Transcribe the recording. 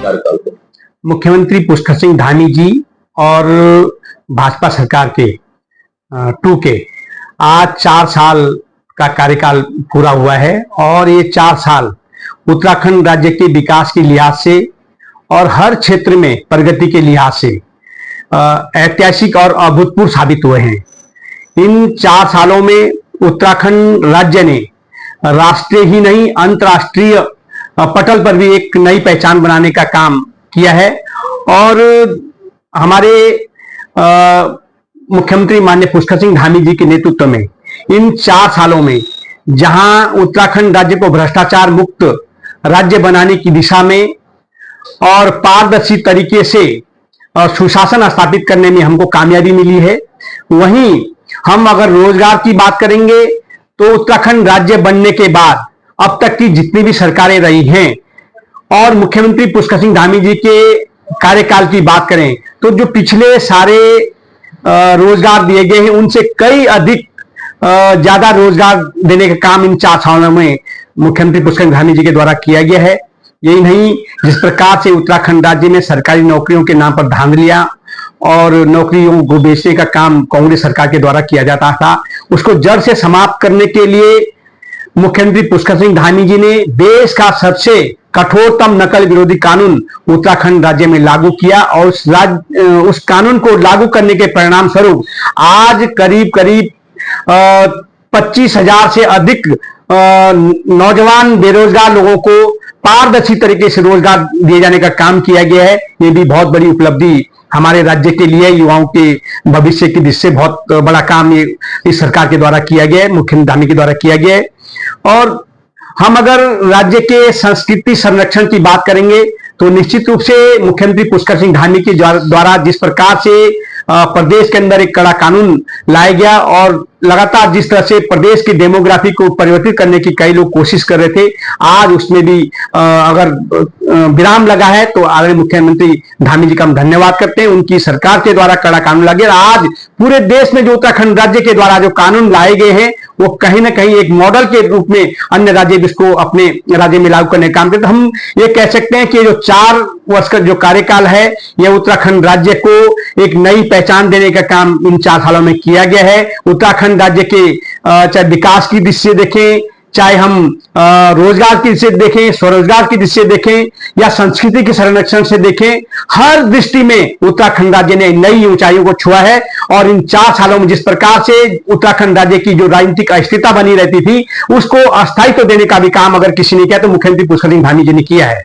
कार्यकाल को? मुख्यमंत्री पुष्कर सिंह धामी जी और भाजपा सरकार के टू के आज 4 साल का कार्यकाल पूरा हुआ है और ये 4 साल उत्तराखंड राज्य के विकास के लिहाज से और हर क्षेत्र में प्रगति के लिहाज से ऐतिहासिक और अभूतपूर्व साबित हुए हैं। इन 4 सालों में उत्तराखंड राज्य ने राष्ट्रीय ही नहीं अंतर्राष्ट्रीय पटल पर भी एक नई पहचान बनाने का काम किया है और हमारे मुख्यमंत्री माननीय पुष्कर सिंह धामी जी के नेतृत्व में इन 4 सालों में जहां उत्तराखंड राज्य को भ्रष्टाचार मुक्त राज्य बनाने की दिशा में और पारदर्शी तरीके से सुशासन स्थापित करने में हमको कामयाबी मिली है, वहीं हम अगर रोजगार की बात करेंगे तो उत्तराखंड राज्य बनने के बाद अब तक की जितनी भी सरकारें रही हैं और मुख्यमंत्री पुष्कर सिंह धामी जी के कार्यकाल की बात करें तो जो पिछले सारे रोजगार दिए गए हैं उनसे कई अधिक ज्यादा रोजगार देने का काम इन 4 सालों में मुख्यमंत्री पुष्कर सिंह धामी जी के द्वारा किया गया है। यही नहीं, जिस प्रकार से उत्तराखंड राज्य में सरकारी नौकरियों के नाम पर धांधलियां और नौकरियों को बेचने का काम कांग्रेस सरकार के द्वारा किया जाता था, उसको जड़ से समाप्त करने के लिए मुख्यमंत्री पुष्कर सिंह धामी जी ने देश का सबसे कठोरतम नकल विरोधी कानून उत्तराखंड राज्य में लागू किया और उस कानून को लागू करने के परिणाम स्वरूप आज करीब 25,000 से अधिक नौजवान बेरोजगार लोगों को पारदर्शी तरीके से रोजगार दिए जाने का काम किया गया है। ये भी बहुत बड़ी उपलब्धि हमारे राज्य के लिए, युवाओं के भविष्य की दृष्टि से बहुत बड़ा काम ये इस सरकार के द्वारा किया गया है, मुख्यमंत्री धामी के द्वारा किया गया है। और हम अगर राज्य के संस्कृति संरक्षण की बात करेंगे तो निश्चित रूप से मुख्यमंत्री पुष्कर सिंह धामी के द्वारा जिस प्रकार से प्रदेश के अंदर एक कड़ा कानून लाया गया और लगातार जिस तरह से प्रदेश की डेमोग्राफी को परिवर्तित करने की कई लोग कोशिश कर रहे थे, आज उसमें भी अगर विराम लगा है तो आदरणीय मुख्यमंत्री धामी जी का हम धन्यवाद करते हैं। उनकी सरकार के द्वारा कड़ा कानून लाया गया। आज पूरे देश में जो उत्तराखंड राज्य के द्वारा जो कानून लाए गए हैं वो कहीं ना कहीं एक मॉडल के रूप में अन्य राज्य इसको अपने राज्य में लागू करने का काम करते। हम ये कह सकते हैं कि जो 4 वर्ष का जो कार्यकाल है यह उत्तराखंड राज्य को एक नई पहचान देने का काम इन 4 सालों में किया गया है। उत्तराखंड राज्य के चाहे विकास की दृष्टि से देखें, चाहे हम रोजगार की दृष्टि से देखें, स्वरोजगार की दृष्टि से देखें या संस्कृति के संरक्षण से देखें, हर दृष्टि में उत्तराखंड राज्य ने नई ऊंचाइयों को छुआ है। और इन 4 सालों में जिस प्रकार से उत्तराखंड राज्य की जो राजनीतिक अस्थिरता बनी रहती थी उसको अस्थायित्व देने का भी काम अगर किसी ने किया तो मुख्यमंत्री पुष्कर सिंह धामी जी ने किया है।